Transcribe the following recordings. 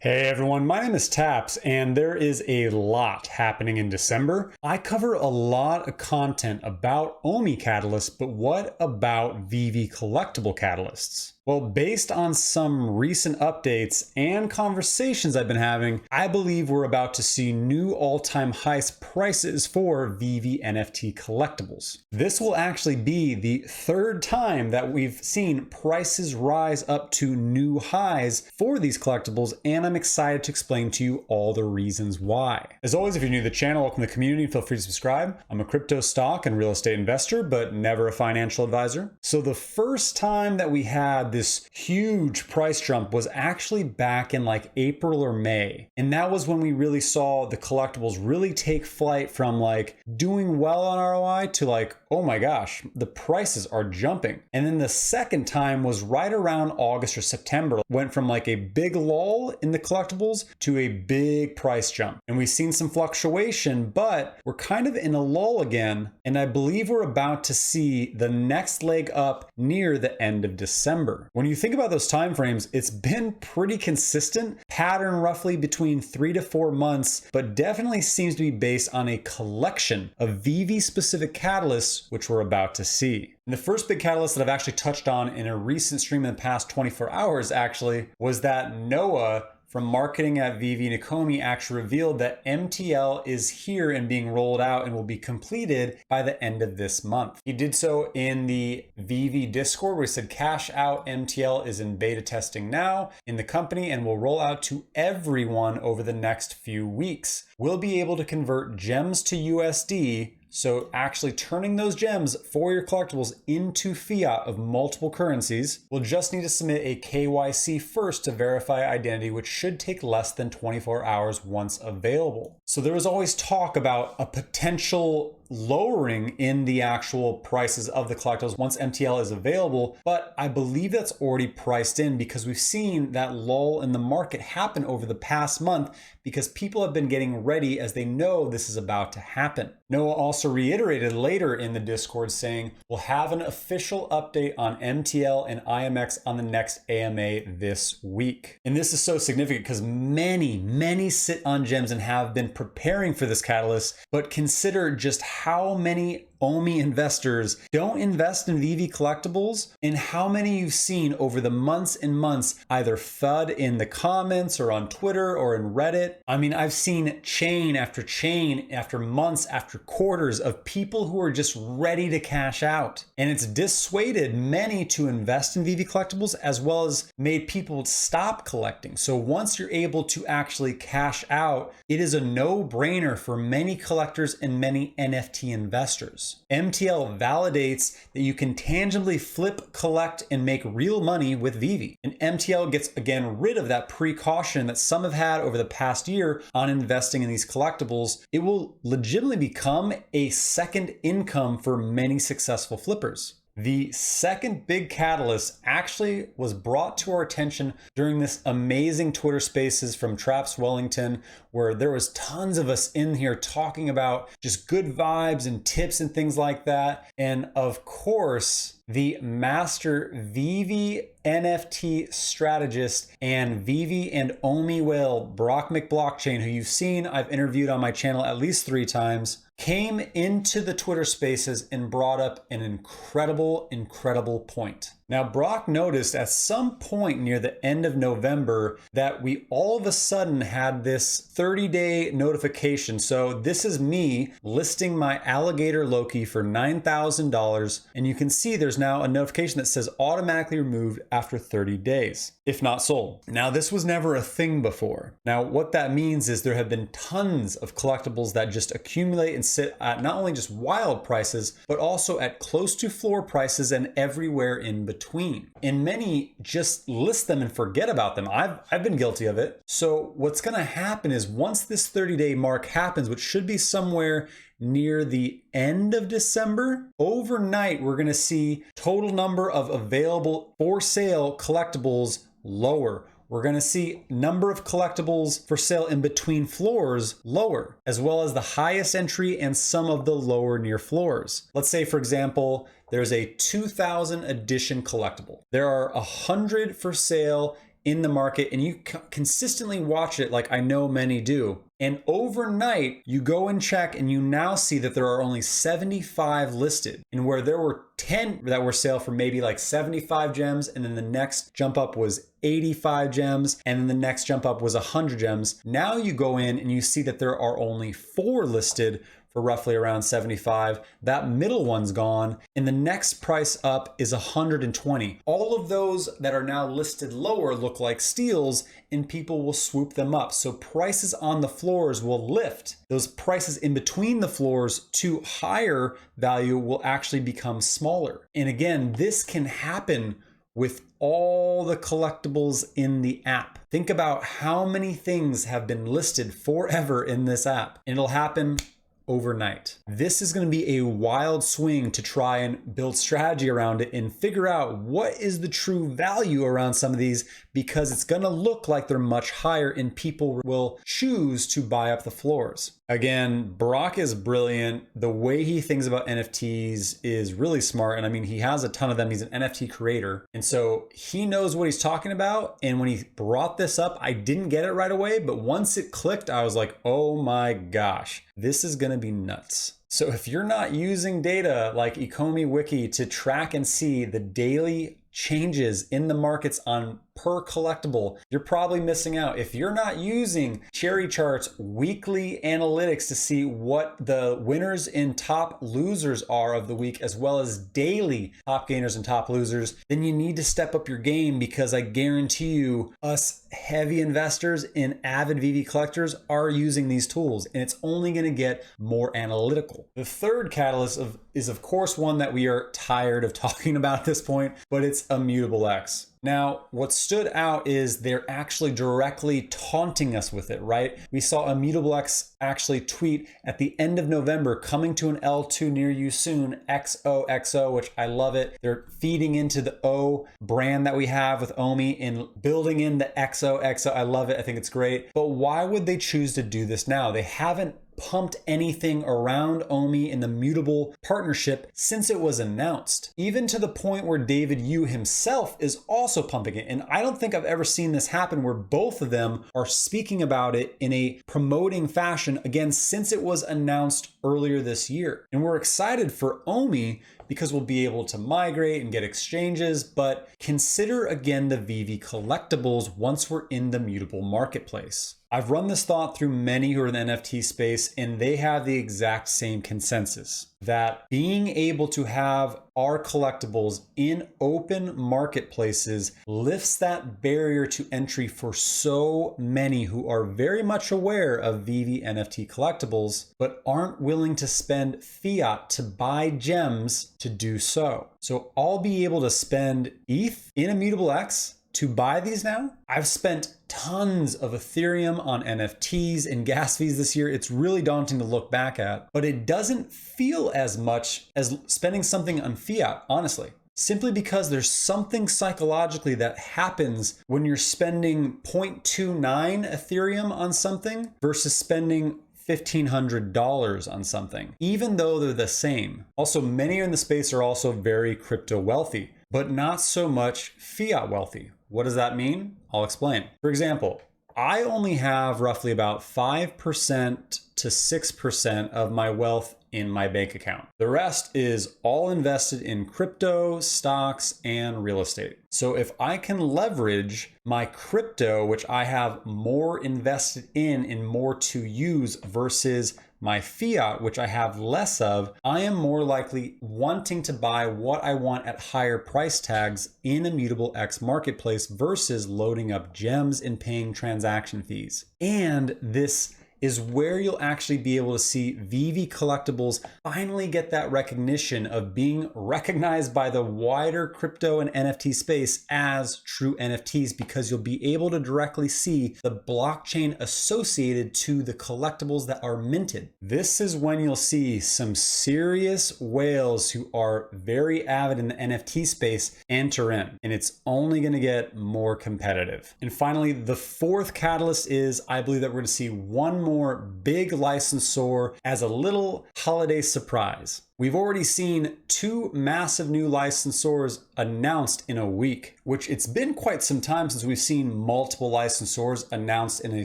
Hey everyone, my name is Taps, and there is a lot happening in December. I cover a lot of content about OMI catalysts, but what about Veve Collectible catalysts? Well, based on some recent updates and conversations I've been having, I believe we're about to see new all-time highest prices for Veve NFT collectibles. This will actually be the third time that we've seen prices rise up to new highs for these collectibles, and I'm excited to explain to you all the reasons why. As always, if you're new to the channel, welcome to the community, feel free to subscribe. I'm a crypto stock and real estate investor, but never a financial advisor. So the first time that we had this huge price jump was actually back in like April or May. And that was when we really saw the collectibles really take flight from like doing well on ROI to like, oh my gosh, the prices are jumping. And then the second time was right around August or September, went from like a big lull in the collectibles to a big price jump. And we've seen some fluctuation, but we're kind of in a lull again. And I believe we're about to see the next leg up near the end of December. When you think about those time frames, it's been pretty consistent, pattern roughly between 3 to 4 months, but definitely seems to be based on a collection of Veve specific catalysts, which we're about to see. And the first big catalyst that I've actually touched on in a recent stream in the past 24 hours actually was that Noah from marketing at Veve and Ecomi actually revealed that MTL is here and being rolled out and will be completed by the end of this month. He did so in the Veve Discord where he said cash out MTL is in beta testing now in the company and will roll out to everyone over the next few weeks. We'll be able to convert gems to USD, so actually turning those gems for your collectibles into fiat of multiple currencies. We'll just need to submit a KYC first to verify identity, which should take less than 24 hours once available. So there was always talk about a potential lowering in the actual prices of the collectibles once MTL is available, but I believe that's already priced in because we've seen that lull in the market happen over the past month because people have been getting ready as they know this is about to happen. Noah also reiterated later in the Discord saying, we'll have an official update on MTL and IMX on the next AMA this week. And this is so significant because many sit on gems and have been preparing for this catalyst, but consider just how many OMI investors don't invest in Veve collectibles and how many you've seen over the months and months either FUD in the comments or on Twitter or in Reddit. I mean, I've seen chain after months after quarters of people who are just ready to cash out. And it's dissuaded many to invest in Veve collectibles as well as made people stop collecting. So once you're able to actually cash out, it is a no-brainer for many collectors and many NFT investors. MTL validates that you can tangibly flip, collect, and make real money with Veve. And MTL gets, again, rid of that precaution that some have had over the past year on investing in these collectibles. It will legitimately become a second income for many successful flippers. The second big catalyst actually was brought to our attention during this amazing Twitter Spaces from Traps Wellington, where there was tons of us in here talking about just good vibes and tips and things like that. And of course, the master Veve NFT strategist and Veve and OMI whale, Brock McBlockchain, who you've seen I've interviewed on my channel at least 3 times, came into the Twitter Spaces and brought up an incredible point. Now, Brock noticed at some point near the end of November that we all of a sudden had this 30-day notification. So this is me listing my alligator Loki for $9,000. And you can see there's now a notification that says automatically removed after 30 days, if not sold. Now, this was never a thing before. Now, what that means is there have been tons of collectibles that just accumulate and sit at not only just wild prices, but also at close to floor prices and everywhere in between. And many just list them and forget about them. I've been guilty of it. So what's going to happen is once this 30-day mark happens, which should be somewhere near the end of December, overnight, we're going to see total number of available for sale collectibles lower. We're going to see number of collectibles for sale in between floors lower, as well as the highest entry and some of the lower near floors. Let's say, for example, there's a 2000 edition collectible. There are 100 for sale in the market and you consistently watch it like I know many do. And overnight, you go and check and you now see that there are only 75 listed. And where there were 10 that were sale for maybe like 75 gems, and then the next jump up was 85 gems, and then the next jump up was 100 gems. Now you go in and you see that there are only 4 listed for roughly around 75. That middle one's gone, and the next price up is 120. All of those that are now listed lower look like steals, and people will swoop them up. So prices on the floors will lift. Those prices in between the floors to higher value will actually become smaller. And again, this can happen with all the collectibles in the app. Think about how many things have been listed forever in this app, and it'll happen overnight. This is going to be a wild swing to try and build strategy around it and figure out what is the true value around some of these, because it's going to look like they're much higher and people will choose to buy up the floors. Again, Brock is brilliant. The way he thinks about NFTs is really smart. And I mean, he has a ton of them. He's an NFT creator. And so he knows what he's talking about. And when he brought this up, I didn't get it right away. But once it clicked, I was like, oh my gosh, this is going to be nuts. So if you're not using data like Ecomi Wiki to track and see the daily changes in the markets on per collectible, you're probably missing out. If you're not using cherry charts, weekly analytics to see what the winners and top losers are of the week, as well as daily top gainers and top losers, then you need to step up your game, because I guarantee you us heavy investors and avid Veve collectors are using these tools, and it's only going to get more analytical. The third catalyst is of course one that we are tired of talking about at this point, but it's Immutable X. Now, what stood out is they're actually directly taunting us with it, right? We saw Immutable X actually tweet at the end of November, coming to an L2 near you soon, XOXO, which I love it. They're feeding into the O brand that we have with OMI and building in the XOXO. I love it. I think it's great. But why would they choose to do this now? They haven't pumped anything around OMI in the Mutable partnership since it was announced, even to the point where David Yu himself is also pumping it. And I don't think I've ever seen this happen where both of them are speaking about it in a promoting fashion, again, since it was announced earlier this year. And we're excited for OMI because we'll be able to migrate and get exchanges, but consider again the Veve collectibles once we're in the Mutable marketplace. I've run this thought through many who are in the NFT space, and they have the exact same consensus that being able to have our collectibles in open marketplaces lifts that barrier to entry for so many who are very much aware of Veve NFT collectibles, but aren't willing to spend fiat to buy gems to do so. So I'll be able to spend ETH in Immutable X to buy these now. I've spent tons of Ethereum on NFTs and gas fees this year. It's really daunting to look back at, but it doesn't feel as much as spending something on fiat, honestly. Simply because there's something psychologically that happens when you're spending 0.29 Ethereum on something versus spending $1,500 on something, even though they're the same. Also, many in the space are also very crypto wealthy, but not so much fiat wealthy. What does that mean? I'll explain. For example, I only have roughly about 5% to 6% of my wealth in my bank account. The rest is all invested in crypto, stocks, and real estate. So if I can leverage my crypto, which I have more invested in and more to use, versus my fiat, which I have less of, I am more likely wanting to buy what I want at higher price tags in Immutable X Marketplace versus loading up gems and paying transaction fees. And this is where you'll actually be able to see Veve collectibles finally get that recognition of being recognized by the wider crypto and NFT space as true NFTs, because you'll be able to directly see the blockchain associated to the collectibles that are minted. This is when you'll see some serious whales who are very avid in the NFT space enter in, and it's only going to get more competitive. And finally, the fourth catalyst is I believe that we're going to see one more big licensor as a little holiday surprise. We've already seen 2 massive new licensors announced in a week, which it's been quite some time since we've seen multiple licensors announced in a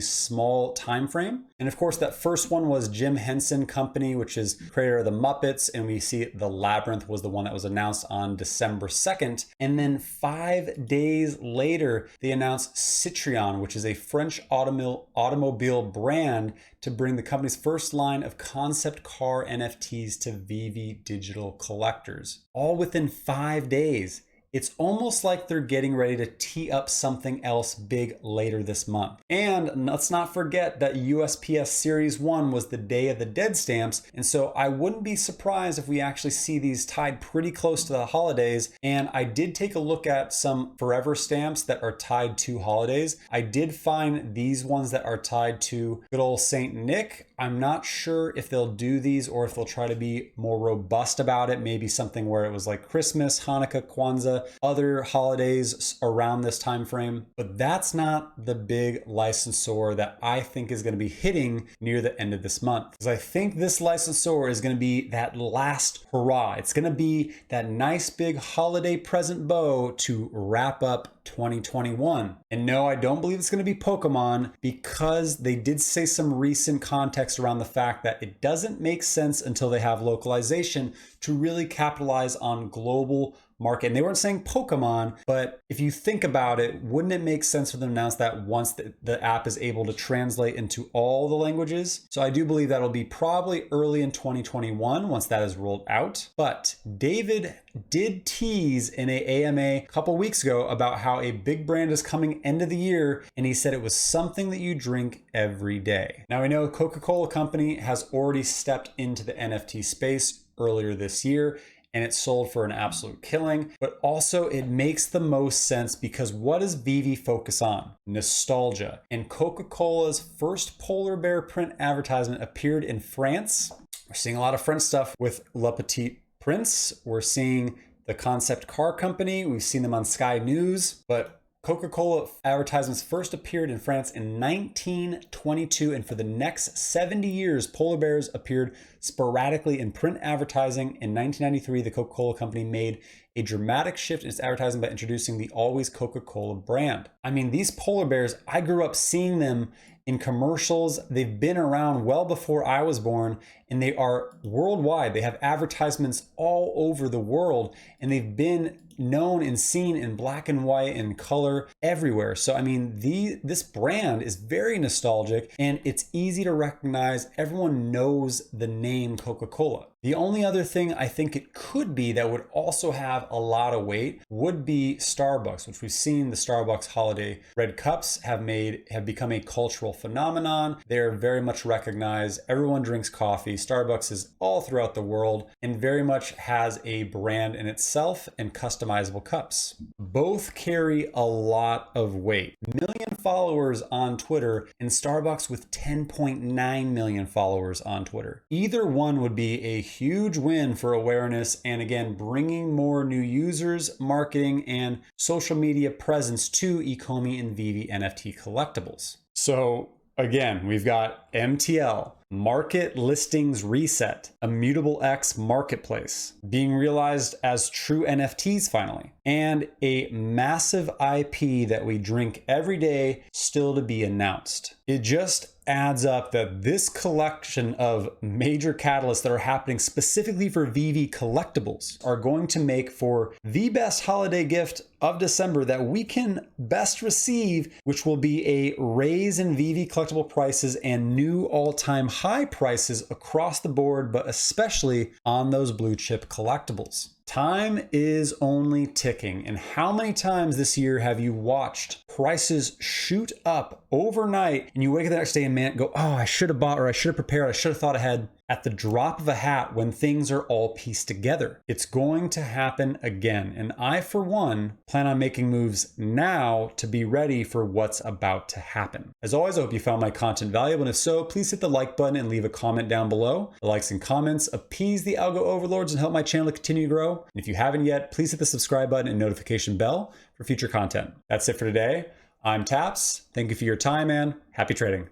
small time frame. And of course, that first one was Jim Henson Company, which is creator of the Muppets, and we see the Labyrinth was the one that was announced on December 2nd. And then 5 days later, they announced Citroën, which is a French automobile brand, to bring the company's first line of concept car NFTs to Veve digital collectors, all within 5 days. It's almost like they're getting ready to tee up something else big later this month. And let's not forget that USPS Series 1 was the Day of the Dead stamps, and so I wouldn't be surprised if we actually see these tied pretty close to the holidays. And I did take a look at some forever stamps that are tied to holidays. I did find these ones that are tied to good old Saint Nick. I'm not sure if they'll do these or if they'll try to be more robust about it. Maybe something where it was like Christmas, Hanukkah, Kwanzaa, other holidays around this time frame. But that's not the big licensor that I think is going to be hitting near the end of this month. Because I think this licensor is going to be that last hurrah. It's going to be that nice big holiday present bow to wrap up 2021. And no, I don't believe it's going to be Pokemon, because they did say some recent context around the fact that it doesn't make sense until they have localization to really capitalize on global market. And they weren't saying Pokemon, but if you think about it, wouldn't it make sense for them to announce that once the app is able to translate into all the languages? So I do believe that'll be probably early in 2021 once that is rolled out. But David did tease in a AMA a couple weeks ago about how a big brand is coming end of the year, and he said it was something that you drink every day. Now we know Coca-Cola Company has already stepped into the NFT space earlier this year, and it sold for an absolute killing. But also it makes the most sense because what does Veve focus on? Nostalgia. And Coca-Cola's first polar bear print advertisement appeared in France. We're seeing a lot of French stuff with Le Petit Prince. We're seeing the Concept Car Company. We've seen them on Sky News, but Coca-Cola advertisements first appeared in France in 1922, and for the next 70 years, polar bears appeared sporadically in print advertising. In 1993, the Coca-Cola Company made a dramatic shift in its advertising by introducing the Always Coca-Cola brand. I mean, these polar bears, I grew up seeing them in commercials. They've been around well before I was born, and they are worldwide. They have advertisements all over the world, and they've been known and seen in black and white and color everywhere. So I mean, this brand is very nostalgic, and it's easy to recognize. Everyone knows the name Coca-Cola. The only other thing I think it could be that would also have a lot of weight would be Starbucks, which we've seen the Starbucks holiday red cups have become a cultural phenomenon. They're very much recognized. Everyone drinks coffee. Starbucks is all throughout the world and very much has a brand in itself and customizable cups. Both carry a lot of weight. Million followers on Twitter, and Starbucks with 10.9 million followers on Twitter. Either one would be a huge win for awareness, and again, bringing more new users, marketing, and social media presence to Ecomi and Veve NFT collectibles. So again, we've got MTL, Market Listings Reset, Immutable X Marketplace, being realized as true NFTs finally, and a massive IP that we drink every day still to be announced. It just adds up that this collection of major catalysts that are happening specifically for Veve collectibles are going to make for the best holiday gift of December that we can best receive, which will be a raise in Veve collectible prices and new all-time high prices across the board, but especially on those blue chip collectibles. Time is only ticking, and how many times this year have you watched prices shoot up overnight and you wake up the next day and go, oh, I should have bought, or I should have prepared, I should have thought ahead, at the drop of a hat when things are all pieced together. It's going to happen again, and I, for one, plan on making moves now to be ready for what's about to happen. As always, I hope you found my content valuable, and if so, please hit the like button and leave a comment down below. The likes and comments appease the algo overlords and help my channel to continue to grow. And if you haven't yet, please hit the subscribe button and notification bell for future content. That's it for today. I'm Taps. Thank you for your time, and happy trading.